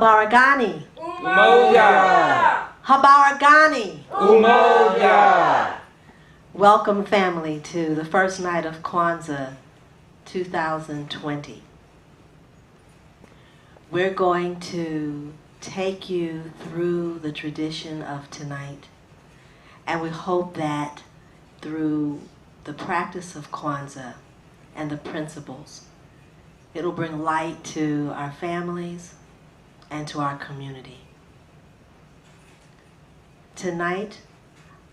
Habaragani. Umoja. Habaragani. Umoja. Welcome, family, to the first night of Kwanzaa 2020. We're going to take you through the tradition of tonight, and we hope that through the practice of Kwanzaa and the principles, it'll bring light to our families and to our community. Tonight,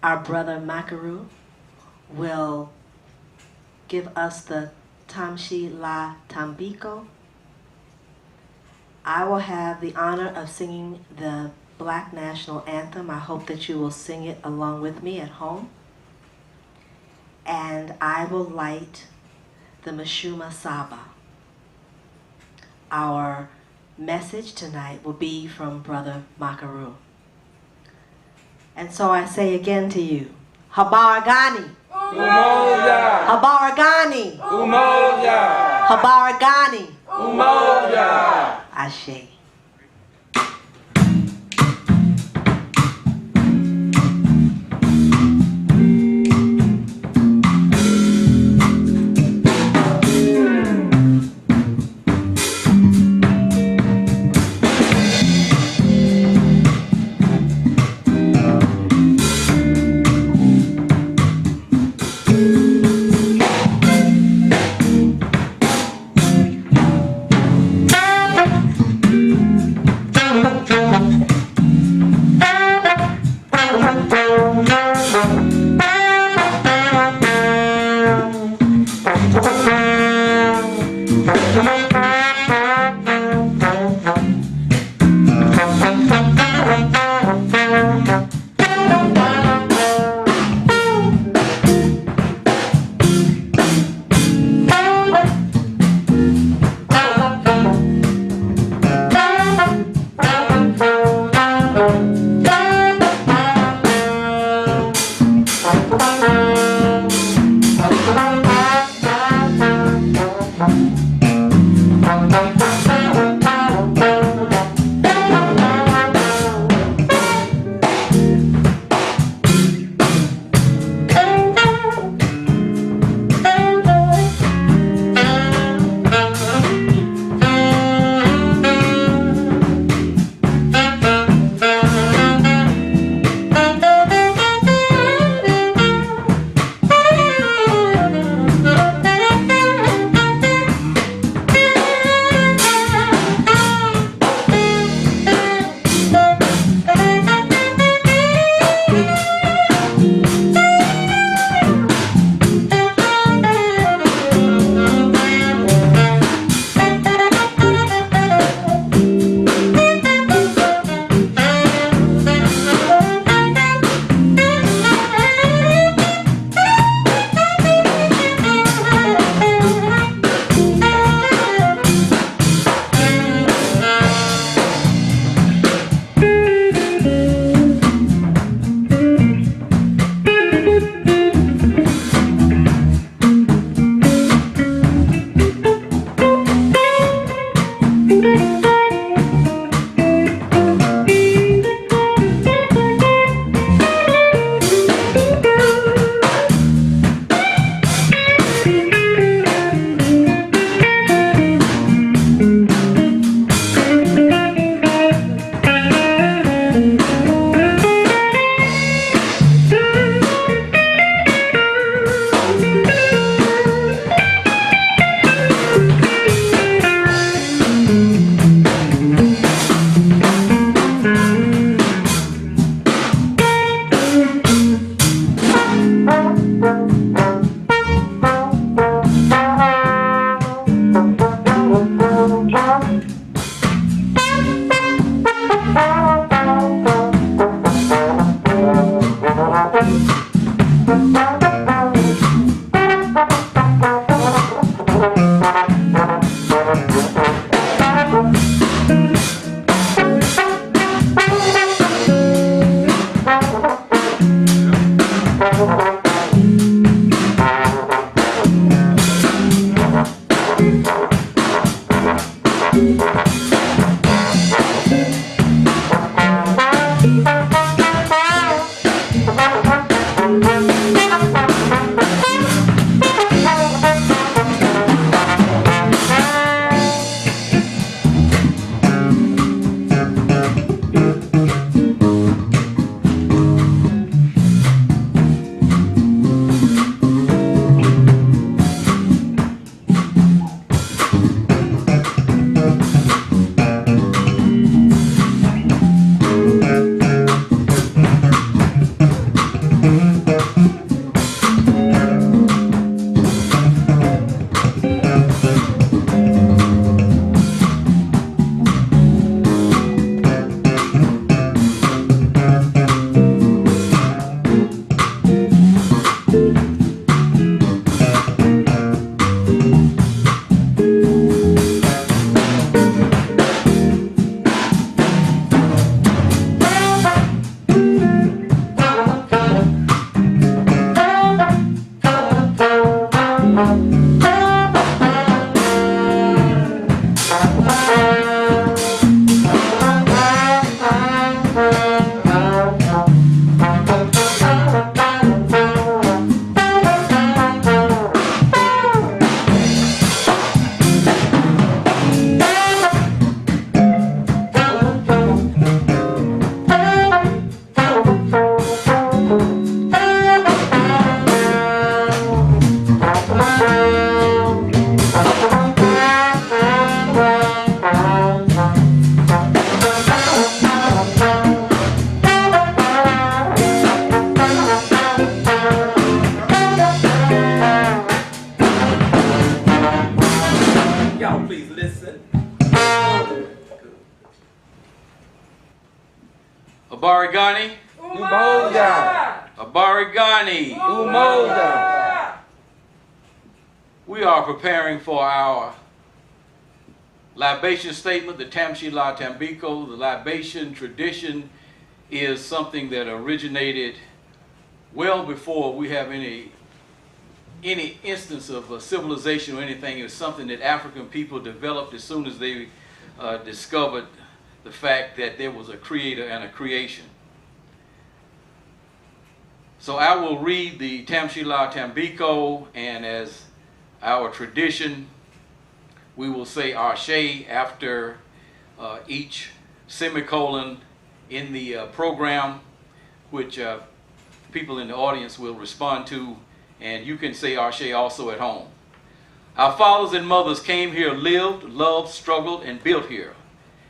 our brother Makaru will give us the Tamshi La Tambiko. I will have the honor of singing the Black National Anthem. I hope that you will sing it along with me at home. And I will light the Mashuma Saba. Our message tonight will be from Brother Makaru. And so I say again to you, Habaragani. Umoja. Habaragani. Umoja. Habaragani. Umoja. Ashe. Umoja. Umoja. We are preparing for our libation statement, the Tamshi La Tambiko. The libation tradition is something that originated well before we have any instance of civilization or anything. It was something that African people developed as soon as they discovered the fact that there was a creator and a creation. So I will read the Tamshi La Tambiko, and as our tradition, we will say Ashe after each semicolon in the program, which people in the audience will respond to, and you can say Ashe also at home. Our fathers and mothers came here, lived, loved, struggled, and built here.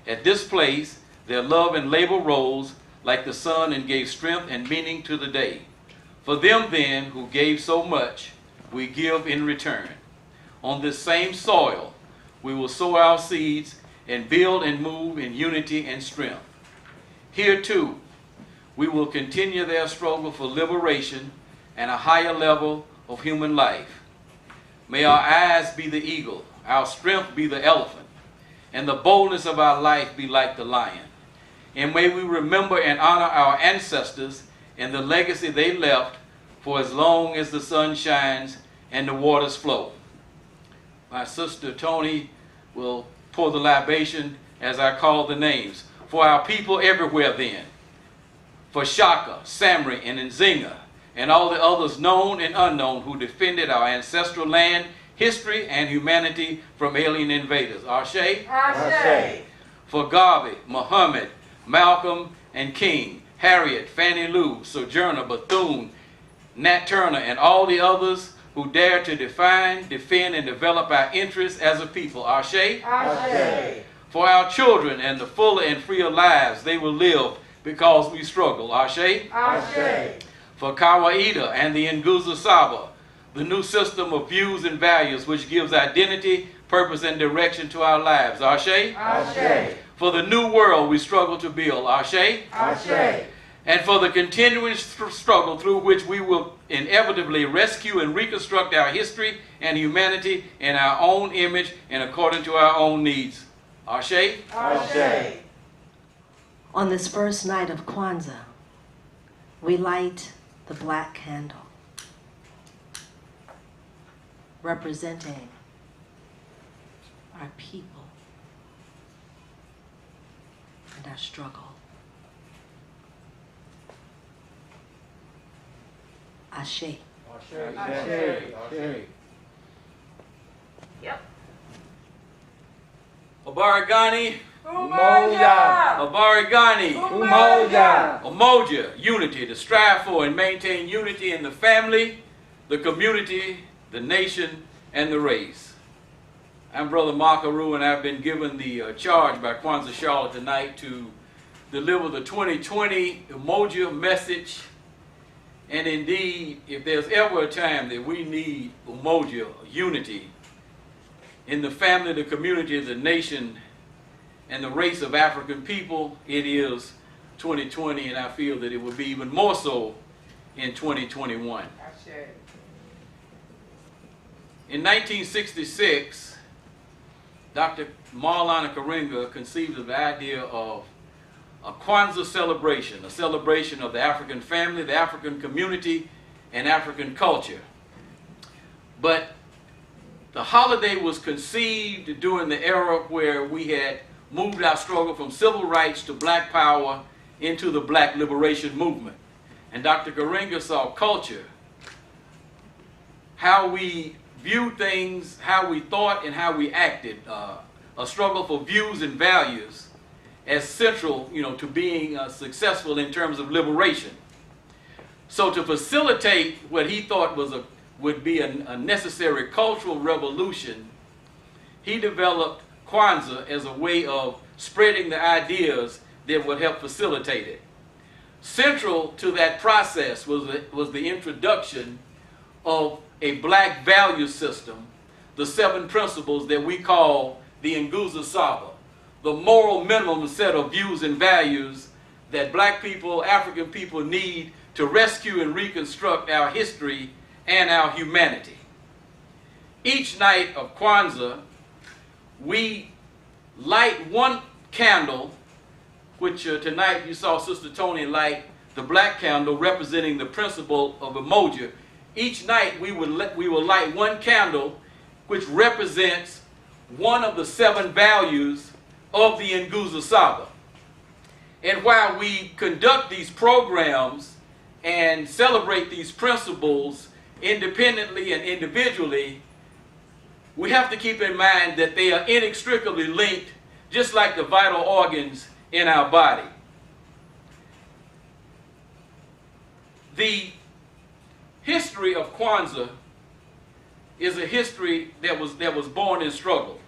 At this place, their love and labor rose like the sun and gave strength and meaning to the day. For them then, who gave so much, we give in return. On this same soil, we will sow our seeds and build and move in unity and strength. Here too, we will continue their struggle for liberation and a higher level of human life. May our eyes be the eagle, our strength be the elephant, and the boldness of our life be like the lion. And may we remember and honor our ancestors and the legacy they left for as long as the sun shines and the waters flow. My sister Tony will pour the libation as I call the names. For our people everywhere then, for Shaka, Samri, and Nzinga, and all the others known and unknown who defended our ancestral land, history, and humanity from alien invaders. Ashe. Ashe. For Garvey, Muhammad, Malcolm, and King, Harriet, Fannie Lou, Sojourner, Bethune, Nat Turner, and all the others who dare to define, defend, and develop our interests as a people. Ashe. Ashe. For our children and the fuller and freer lives they will live because we struggle. Ashe. Ashe. For Kawaida and the Nguzo Saba, the new system of views and values which gives identity, purpose, and direction to our lives. Ashe. Ashe. For the new world we struggle to build. Ashe. Ashe. And for the continuing struggle through which we will inevitably rescue and reconstruct our history and humanity in our own image and according to our own needs. Ashe. Ashe. On this first night of Kwanzaa, we light the black candle, representing our people and our struggle. Ashe. Yep. Abarigani, Umoja. Abarigani, Umoja. Umoja, unity, to strive for and maintain unity in the family, the community, the nation, and the race. I'm Brother Makaru, and I've been given the charge by Kwanzaa Charlotte tonight to deliver the 2020 Umoja message. And indeed, if there's ever a time that we need Umoja, unity, in the family, the community, the nation, and the race of African people, it is 2020, and I feel that it will be even more so in 2021. In 1966, Dr. Maulana Karenga conceived of the idea of a Kwanzaa celebration, a celebration of the African family, the African community, and African culture. But the holiday was conceived during the era where we had moved our struggle from civil rights to black power into the black liberation movement. And Dr. Karenga saw culture, how we viewed things, how we thought, and how we acted, a struggle for views and values as central, to being successful in terms of liberation. So to facilitate what he thought would be a necessary cultural revolution, he developed Kwanzaa as a way of spreading the ideas that would help facilitate it. Central to that process was the introduction of a black value system, the 7 principles that we call the Nguzo Saba, the moral minimum set of views and values that black people, African people need to rescue and reconstruct our history and our humanity. Each night of Kwanzaa, we light one candle, which tonight you saw Sister Tony light the black candle representing the principle of Umoja. Each night we will light one candle which represents one of the 7 values of the Nguzo Saba. And while we conduct these programs and celebrate these principles independently and individually, we have to keep in mind that they are inextricably linked, just like the vital organs in our body. The history of Kwanzaa is a history that was born in struggle.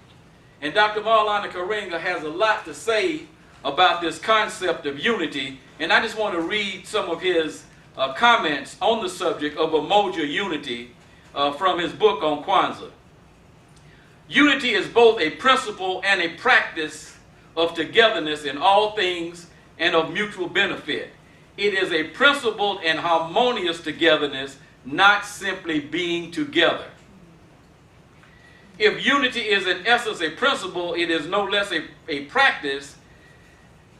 And Dr. Maulana Karenga has a lot to say about this concept of unity, and I just want to read some of his comments on the subject of Umoja unity from his book on Kwanzaa. Unity is both a principle and a practice of togetherness in all things and of mutual benefit. It is a principled and harmonious togetherness, not simply being together. If unity is in essence a principle, it is no less a practice,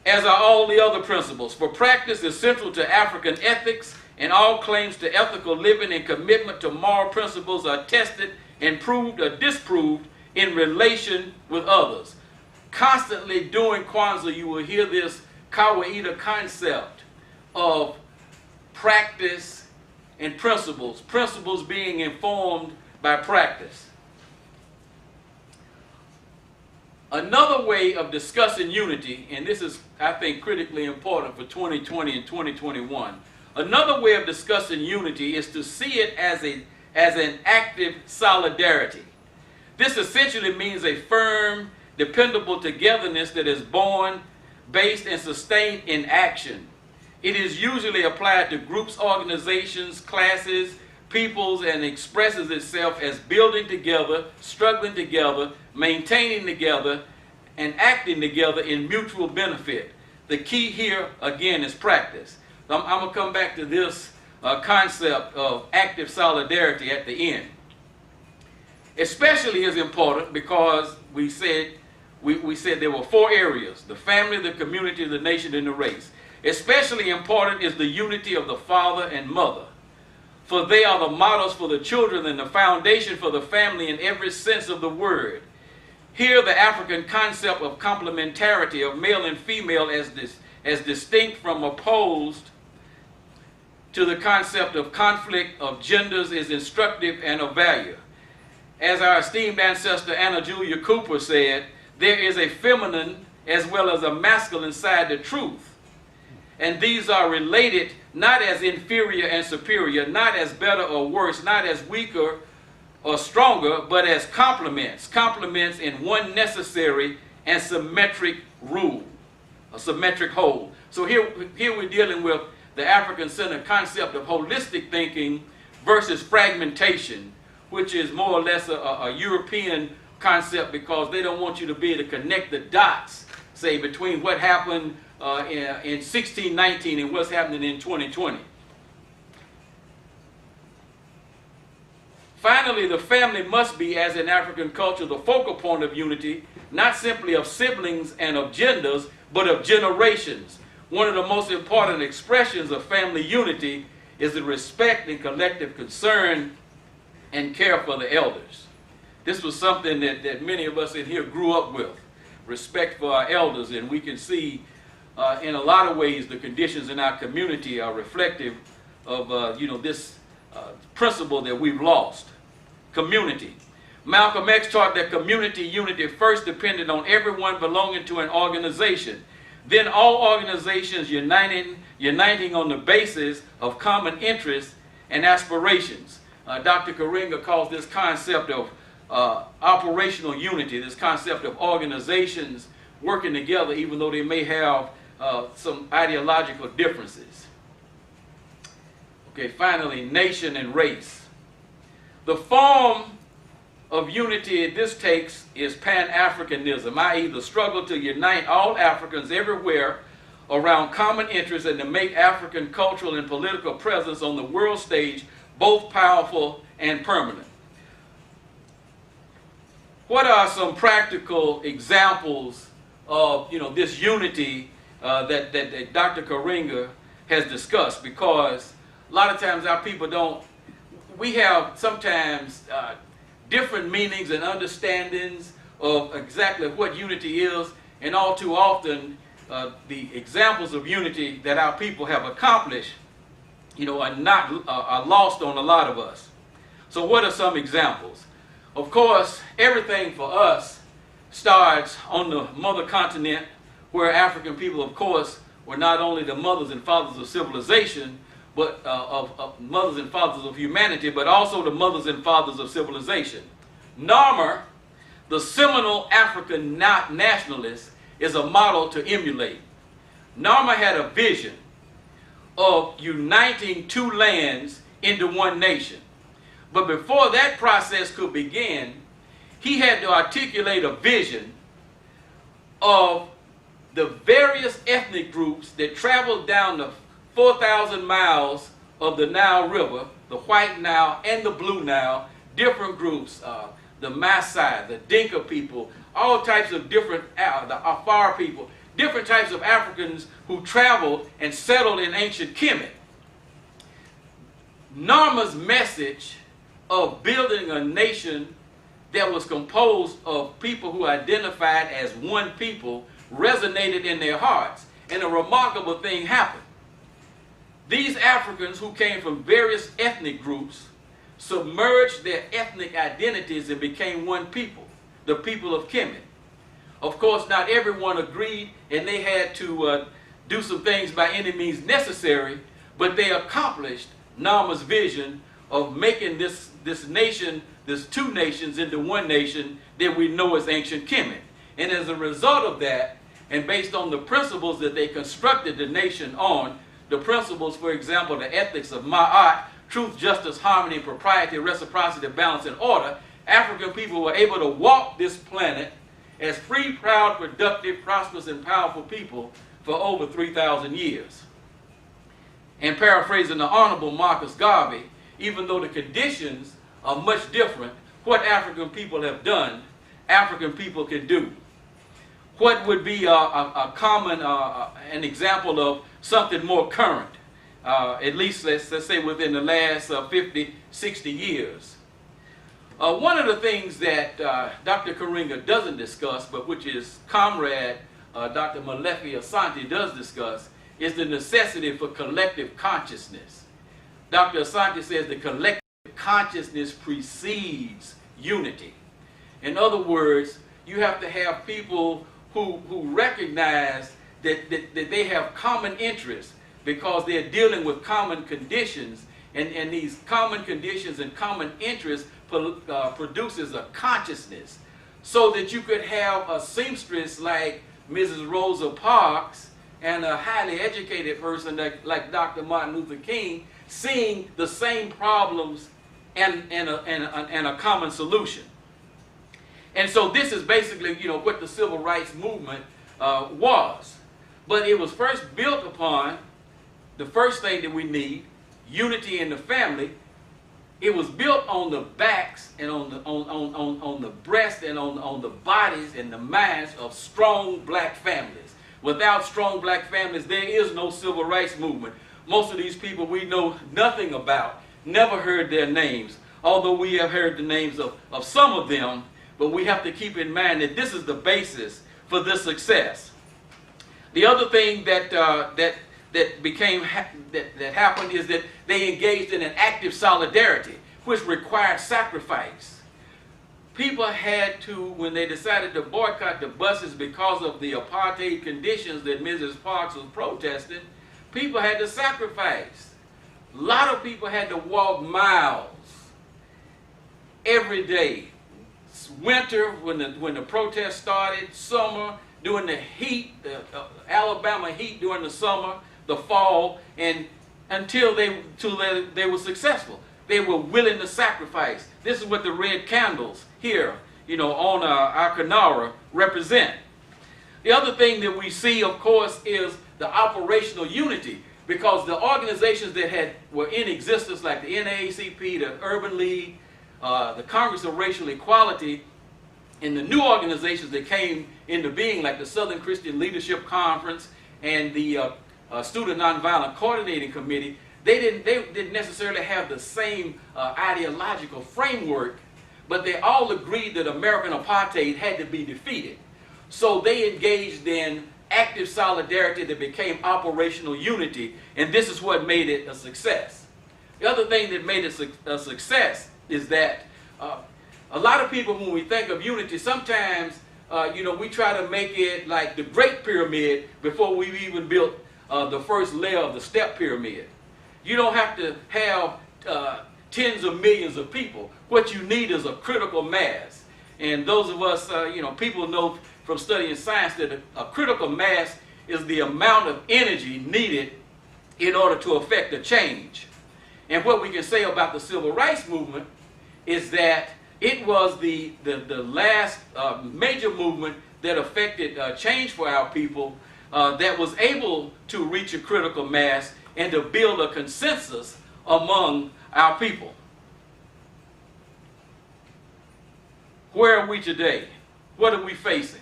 as are all the other principles. For practice is central to African ethics, and all claims to ethical living and commitment to moral principles are tested and proved or disproved in relation with others. Constantly during Kwanzaa, you will hear this kawaida concept of practice and principles, principles being informed by practice. Another way of discussing unity, and this is, I think, critically important for 2020 and 2021, another way of discussing unity is to see it as an active solidarity. This essentially means a firm, dependable togetherness that is born, based, and sustained in action. It is usually applied to groups, organizations, classes, peoples, and expresses itself as building together, struggling together, maintaining together, and acting together in mutual benefit. The key here, again, is practice. I'm going to come back to this concept of active solidarity at the end. Especially is important because we said there were 4 areas: the family, the community, the nation, and the race. Especially important is the unity of the father and mother, for they are the models for the children and the foundation for the family in every sense of the word. Here, the African concept of complementarity of male and female as distinct from opposed to the concept of conflict of genders is instructive and of value. As our esteemed ancestor Anna Julia Cooper said, there is a feminine as well as a masculine side to truth. And these are related not as inferior and superior, not as better or worse, not as weaker or stronger, but as complements. Complements in one necessary and symmetric rule, a symmetric whole. So here we're dealing with the African-centered concept of holistic thinking versus fragmentation, which is more or less a European concept, because they don't want you to be able to connect the dots, say, between what happened in 1619 and what's happening in 2020. Finally, the family must be, as in African culture, the focal point of unity, not simply of siblings and of genders, but of generations. One of the most important expressions of family unity is the respect and collective concern and care for the elders. This was something that many of us in here grew up with, respect for our elders, and we can see in a lot of ways the conditions in our community are reflective of this principle that we've lost. Community. Malcolm X taught that community unity first depended on everyone belonging to an organization. Then all organizations uniting on the basis of common interests and aspirations. Dr. Karinga calls this concept of operational unity, this concept of organizations working together even though they may have some ideological differences. Okay, finally, nation and race. The form of unity this takes is Pan-Africanism, i.e. the struggle to unite all Africans everywhere around common interests and to make African cultural and political presence on the world stage both powerful and permanent. What are some practical examples of this unity that Dr. Karinga has discussed? Because a lot of times our people we have sometimes different meanings and understandings of exactly what unity is, and all too often the examples of unity that our people have accomplished are lost on a lot of us. So what are some examples? Of course, everything for us starts on the mother continent, where African people, of course, were not only the mothers and fathers of civilization, but of mothers and fathers of humanity, but also the mothers and fathers of civilization. Narmer, the seminal African nationalist, is a model to emulate. Narmer had a vision of uniting two lands into one nation. But before that process could begin, he had to articulate a vision of the various ethnic groups that traveled down the 4,000 miles of the Nile River, the White Nile and the Blue Nile, different groups, the Maasai, the Dinka people, all types of different, the Afar people, different types of Africans who traveled and settled in ancient Kemet. Narmer's message of building a nation that was composed of people who identified as one people resonated in their hearts, and a remarkable thing happened. These Africans who came from various ethnic groups submerged their ethnic identities and became one people, the people of Kemet. Of course, not everyone agreed, and they had to do some things by any means necessary, but they accomplished Narmer's vision of making this nation, this two nations, into one nation that we know as ancient Kemet. And as a result of that, and based on the principles that they constructed the nation on, the principles, for example, the ethics of Ma'at, truth, justice, harmony, propriety, reciprocity, balance, and order, African people were able to walk this planet as free, proud, productive, prosperous, and powerful people for over 3,000 years. And paraphrasing the Honorable Marcus Garvey, even though the conditions are much different, what African people have done, African people can do. What would be a common, an example of something more current, at least let's say within the last 50, 60 years? One of the things that Dr. Karinga doesn't discuss, but which his comrade Dr. Molefi Asante does discuss, is the necessity for collective consciousness. Dr. Asante says the collective consciousness precedes unity. In other words, you have to have people who recognize that they have common interests because they're dealing with common conditions, and these common conditions and common interests produces a consciousness, so that you could have a seamstress like Mrs. Rosa Parks and a highly educated person like Dr. Martin Luther King seeing the same problems and a common solution. And so this is basically, what the civil rights movement was. But it was first built upon the first thing that we need, unity in the family. It was built on the backs and on the breast and on the bodies and the minds of strong black families. Without strong black families, there is no civil rights movement. Most of these people we know nothing about, never heard their names, although we have heard the names of some of them. But we have to keep in mind that this is the basis for this success. The other thing that happened is that they engaged in an active solidarity, which required sacrifice. People had to, when they decided to boycott the buses because of the apartheid conditions that Mrs. Parks was protesting, people had to sacrifice. A lot of people had to walk miles every day. Winter, when the protest started, summer, during the heat, the Alabama heat during the summer, the fall, and until they were successful. They were willing to sacrifice. This is what the red candles here, on our Kanara represent. The other thing that we see, of course, is the operational unity, because the organizations that were in existence, like the NAACP, the Urban League, the Congress of Racial Equality, and the new organizations that came into being, like the Southern Christian Leadership Conference and the Student Nonviolent Coordinating Committee, they didn't necessarily have the same ideological framework, but they all agreed that American apartheid had to be defeated. So they engaged in active solidarity that became operational unity, and this is what made it a success. The other thing that made it a success is that a lot of people, when we think of unity, sometimes we try to make it like the Great Pyramid before we even built the first layer of the step pyramid. You don't have to have tens of millions of people. What you need is a critical mass. And those of us, people know from studying science that a critical mass is the amount of energy needed in order to affect a change. And what we can say about the civil rights movement is that it was the last major movement that affected change for our people, that was able to reach a critical mass and to build a consensus among our people. Where are we today? What are we facing?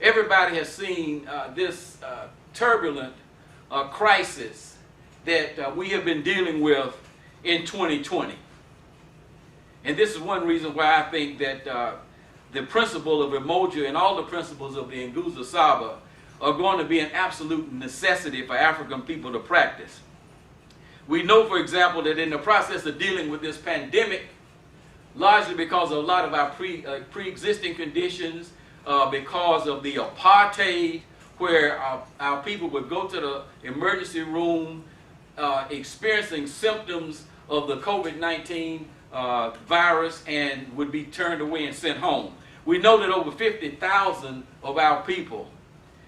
Everybody has seen this turbulent crisis that we have been dealing with in 2020. And this is one reason why I think that the principle of Umoja and all the principles of the Nguzo Saba are going to be an absolute necessity for African people to practice. We know, for example, that in the process of dealing with this pandemic, largely because of a lot of our pre-existing conditions, because of the apartheid, where our people would go to the emergency room experiencing symptoms of the COVID-19 virus and would be turned away and sent home. We know that over 50,000 of our people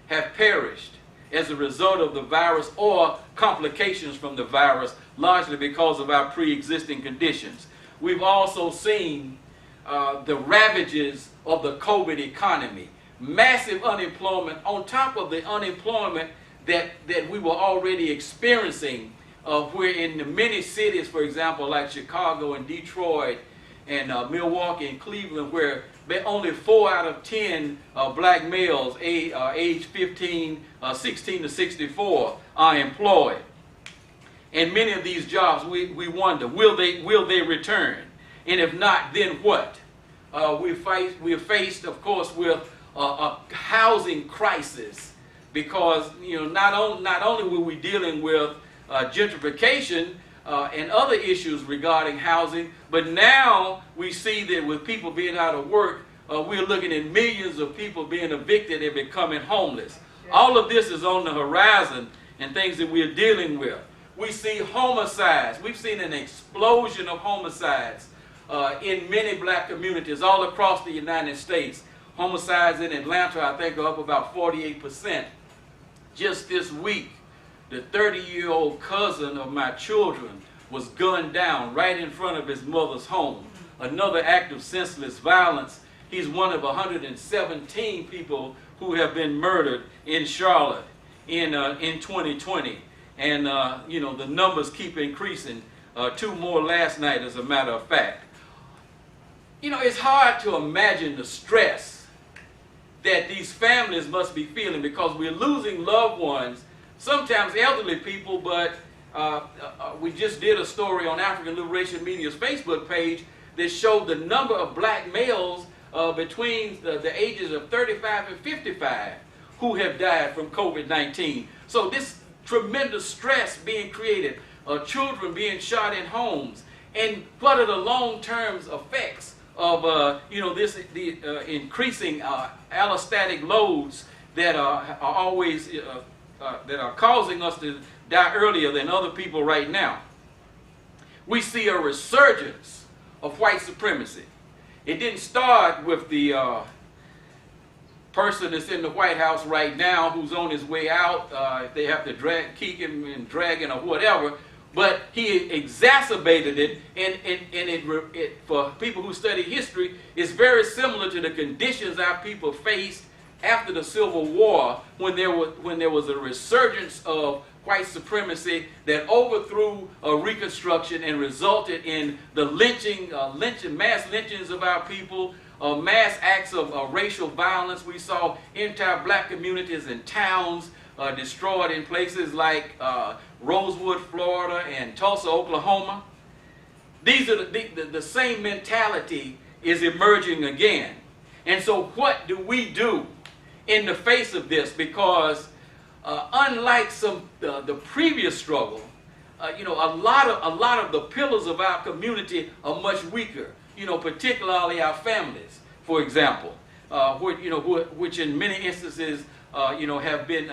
have perished as a result of the virus or complications from the virus, largely because of our pre-existing conditions. We've also seen the ravages of the COVID economy, massive unemployment on top of the unemployment that we were already experiencing, where in the many cities, for example, like Chicago and Detroit and Milwaukee and Cleveland, where only 4 out of 10 black males aged 16 to 64 are employed. And many of these jobs, we wonder, will they return? And if not, then what? We're faced, of course, with a housing crisis, because not only were we dealing with gentrification, and other issues regarding housing. But now we see that with people being out of work, we're looking at millions of people being evicted and becoming homeless. All of this is on the horizon and things that we're dealing with. We see homicides. We've seen an explosion of homicides in many black communities all across the United States. Homicides in Atlanta, I think, are up about 48%. Just this week, the 30-year-old cousin of my children was gunned down right in front of his mother's home. Another act of senseless violence. He's one of 117 people who have been murdered in Charlotte in 2020. And, you know, the numbers keep increasing. 2 more last night, as a matter of fact. You know, it's hard to imagine the stress that these families must be feeling because we're losing loved ones, sometimes elderly people, but we just did a story on African Liberation Media's Facebook page that showed the number of black males between the ages of 35 and 55 who have died from COVID-19. So this tremendous stress being created, children being shot in homes, and what are the long-term effects of you know, the increasing allostatic loads that are always that are causing us to die earlier than other people right now. We see a resurgence of white supremacy. It didn't start with the person that's in the White House right now who's on his way out. If they have to keep him and drag him or whatever, but he exacerbated it, and it, for people who study history, it's very similar to the conditions our people faced after the Civil War when there was a resurgence of white supremacy that overthrew Reconstruction and resulted in the mass lynchings of our people, mass acts of racial violence. We saw entire black communities and towns destroyed in places like Rosewood, Florida, and Tulsa, Oklahoma. These are the same mentality is emerging again. And so what do we do in the face of this? Because unlike the previous struggle, you know, a lot of the pillars of our community are much weaker. You know, particularly our families, for example, which in many instances, you know, have been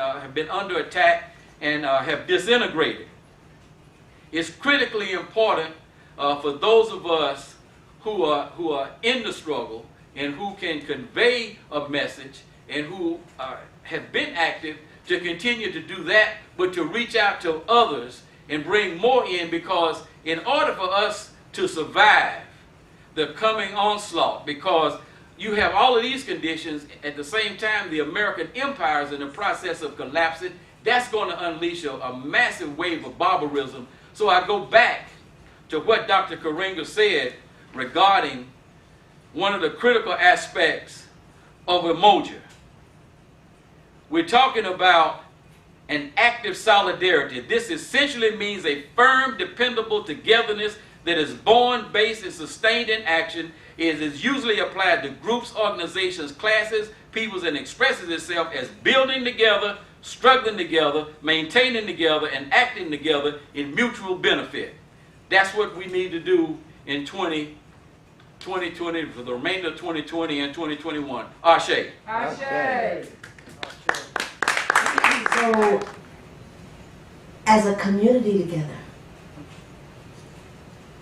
under attack and have disintegrated. It's critically important for those of us who are in the struggle and who can convey a message and who have been active to continue to do that, but to reach out to others and bring more in, because in order for us to survive the coming onslaught, because you have all of these conditions, at the same time the American empire is in the process of collapsing, that's going to unleash a massive wave of barbarism. So I go back to what Dr. Karenga said regarding one of the critical aspects of Umoja. We're talking about an active solidarity. This essentially means a firm, dependable togetherness that is born, based, and sustained in action. It is usually applied to groups, organizations, classes, peoples, and expresses itself as building together, struggling together, maintaining together, and acting together in mutual benefit. That's what we need to do in 2020, for the remainder of 2020 and 2021. Ashe. Ashe. So, as a community together,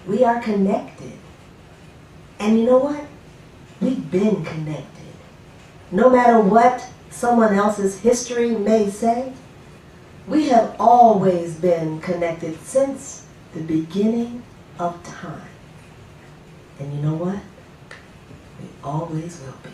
we are connected. And you know what? We've been connected. No matter what someone else's history may say, we have always been connected since the beginning of time. And you know what? We always will be.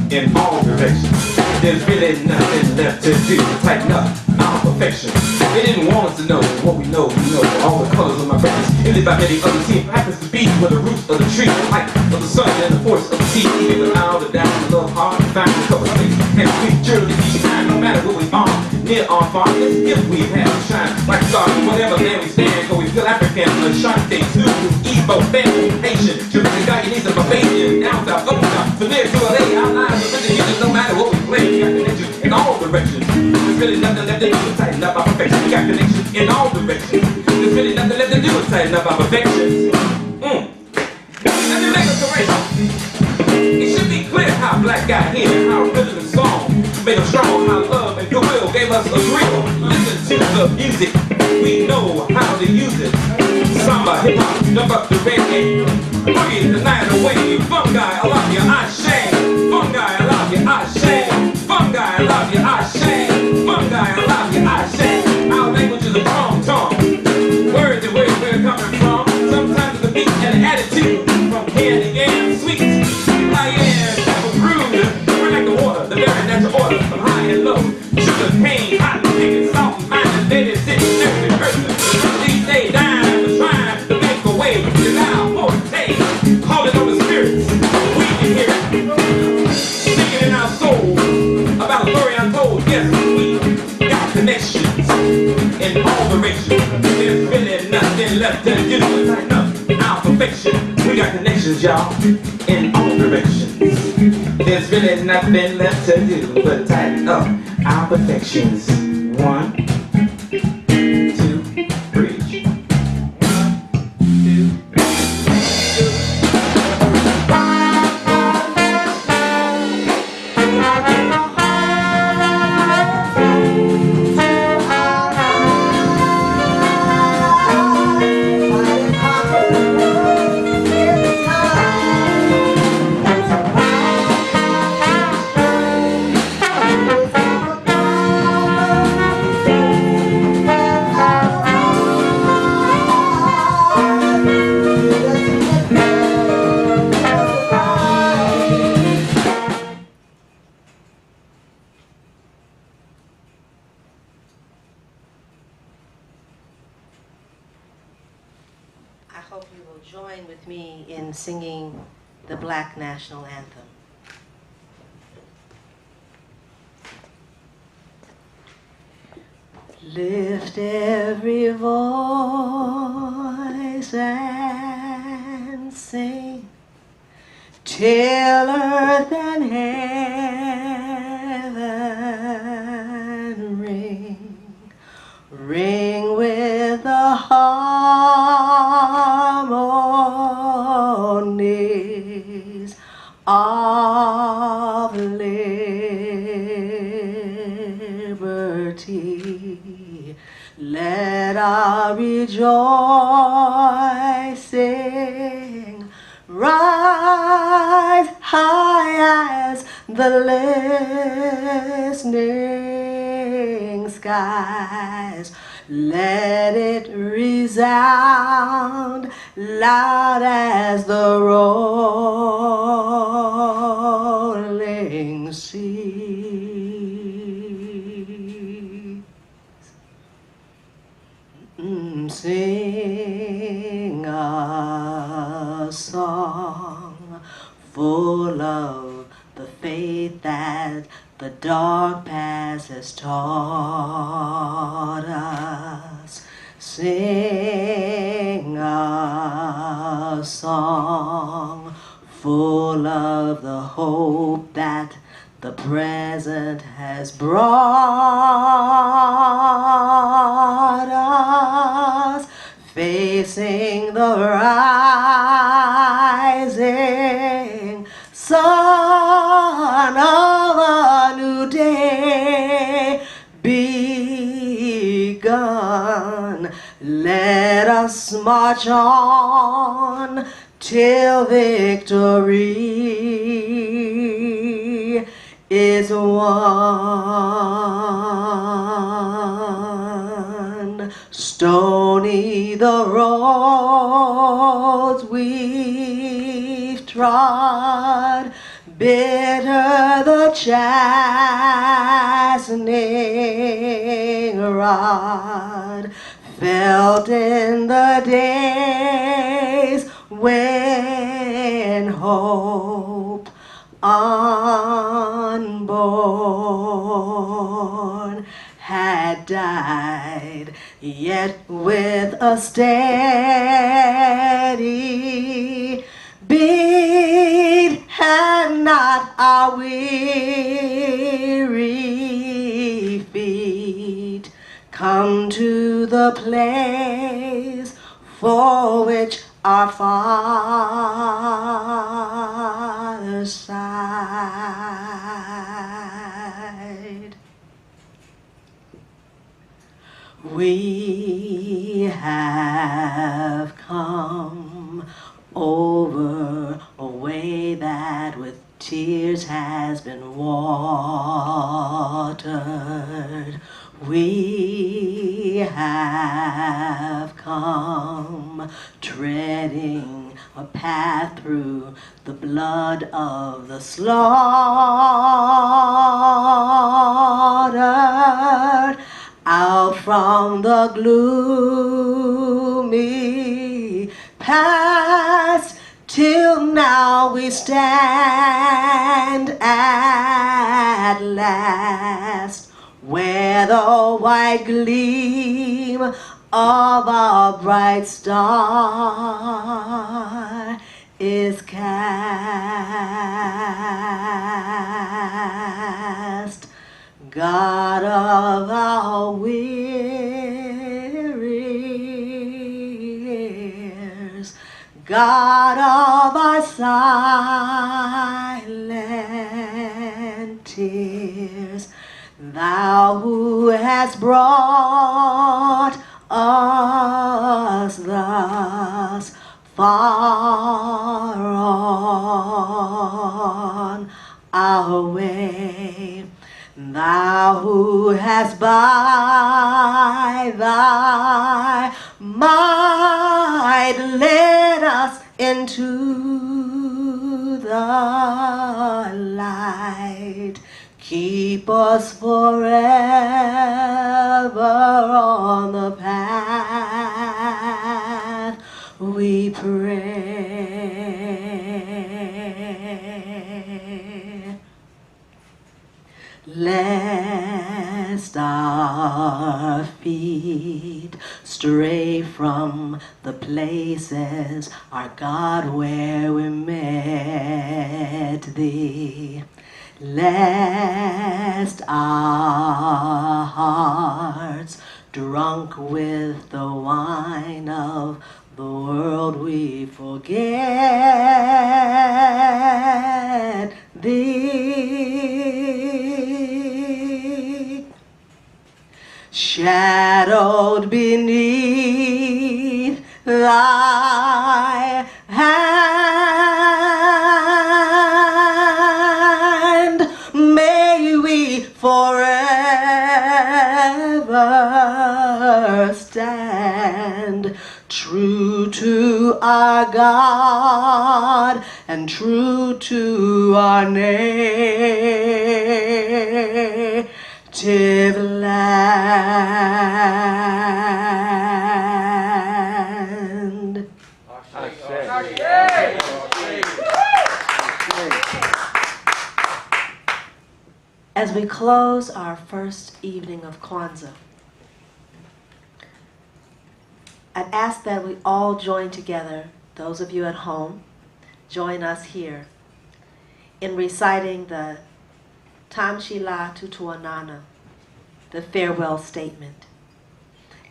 In all directions, there's really nothing left to do. Tighten up our perfection. They didn't want us to know what we know. All the colors of my brothers, ended by many other teams. Happens to be where the roots of the tree, the light of the sun, and the force of the sea. Even without a doubt, the love hard to find a couple of things. And we surely each time, no matter where we are, near or far, this gift we have to shine like stars in whatever land we stand. Cause we feel African, Ashanti, Zulu, Igbo, Bantu, Haitian, Jamaican, Guyanese, and Barbadian, down south, up south, from there to LA, our lives are really music, no matter what we play. We got connections in all directions. There's really nothing left to do but tighten up our perfection. We got connections in all directions. There's really nothing left to do but tighten up our perfections. Let me make a correction. It should be clear how black got here, how rhythm and song made us strong, how love and goodwill gave us a thrill. Listen to the music, we know how to use it. Samba, hip hop, jump up the reggae, boogie the night away. Fungi, I love you, I shame. Fungi, I love you, I shame. Fungi, I love you, I shame. Fungi, I love you, I shame. Our language is a wrong tongue. Words and where we're coming from. Sometimes it's a beat and an attitude. From candy and sweet. I am rude. We're like the water, the very natural order of high and low. Sugar cane, cotton, picking, salt, and pine, ladies sitting next to person. These days, I'm trying to make a way. It's now for the day. Calling on the spirits. We can hear it. Singing in our soul about a story untold. Yes, we got connections in all directions. There's really nothing left to do but tighten up our perfection. We got connections, y'all, in all directions. There's really nothing left to do but tighten up our perfections. 1, 2, bridge. 1, 2, 3. I hope you will join with me in singing the Black National Anthem. Lift every voice and sing till earth and heaven ring, ring with the harmonies of liberty. Let our rejoicing rise high as the listening skies. Let it resound loud as the rolling sea. Sing a song full of the faith that the dark past has taught us. Sing a song full of the hope that the present has brought us, facing the rising sun of a new day begun. Let us us march on till victory is won. Stony the roads we've trod, bitter the chastening rod, felt in the days when hope unborn had died, yet with a steady beat had not our weary feet come to the place for which our fathers sighed. We have come over a way that with tears has been watered. We have come treading a path through the blood of the slaughtered, out from the gloomy past, till now we stand at last, where the white gleam of our bright star is cast. God of our weary, God of our silent tears, Thou who hast brought us thus far on our way, Thou who hast by Thy might led us into the light, keep us forever on the path, we pray. Lest our feet stray from the places, our God, where we met Thee, lest our hearts, drunk with the wine of the world, we forget Thee. Shadowed beneath Thy hand, may we forever stand, true to our God and true to our native land. As we close our first evening of Kwanzaa, I'd ask that we all join together, those of you at home, join us here in reciting the Tamshila Tutuanana, the farewell statement.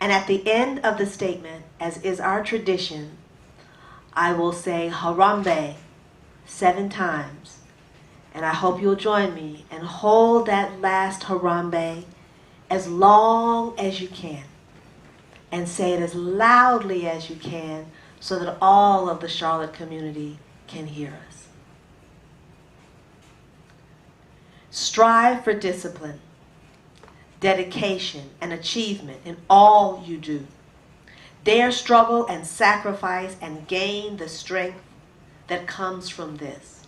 And at the end of the statement, as is our tradition, I will say Harambe 7 times. And I hope you'll join me and hold that last Harambe as long as you can. and say it as loudly as you can so that all of the Charlotte community can hear us. Strive for discipline, dedication, and achievement in all you do. Dare struggle and sacrifice and gain the strength that comes from this.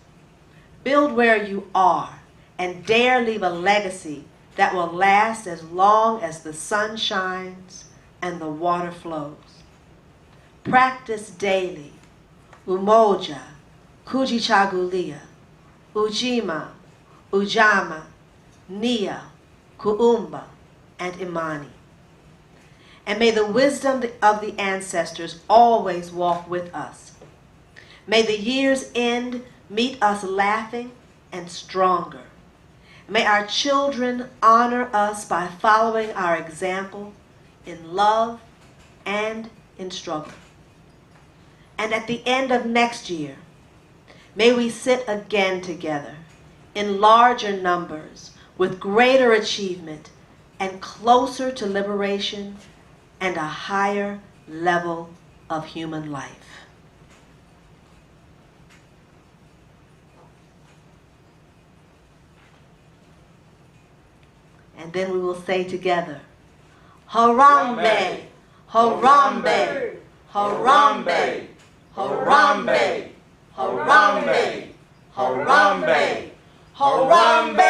Build where you are and dare leave a legacy that will last as long as the sun shines and the water flows. Practice daily Umoja, Kujichagulia, Ujima, Ujama, Nia, Kuumba, and Imani. And may the wisdom of the ancestors always walk with us. May the year's end meet us laughing and stronger. May our children honor us by following our example in love and in struggle. And at the end of next year, may we sit again together in larger numbers with greater achievement and closer to liberation and a higher level of human life. And then we will say together, Harambe, Harambe, Harambe, Harambe, Harambe, Harambe, Harambe.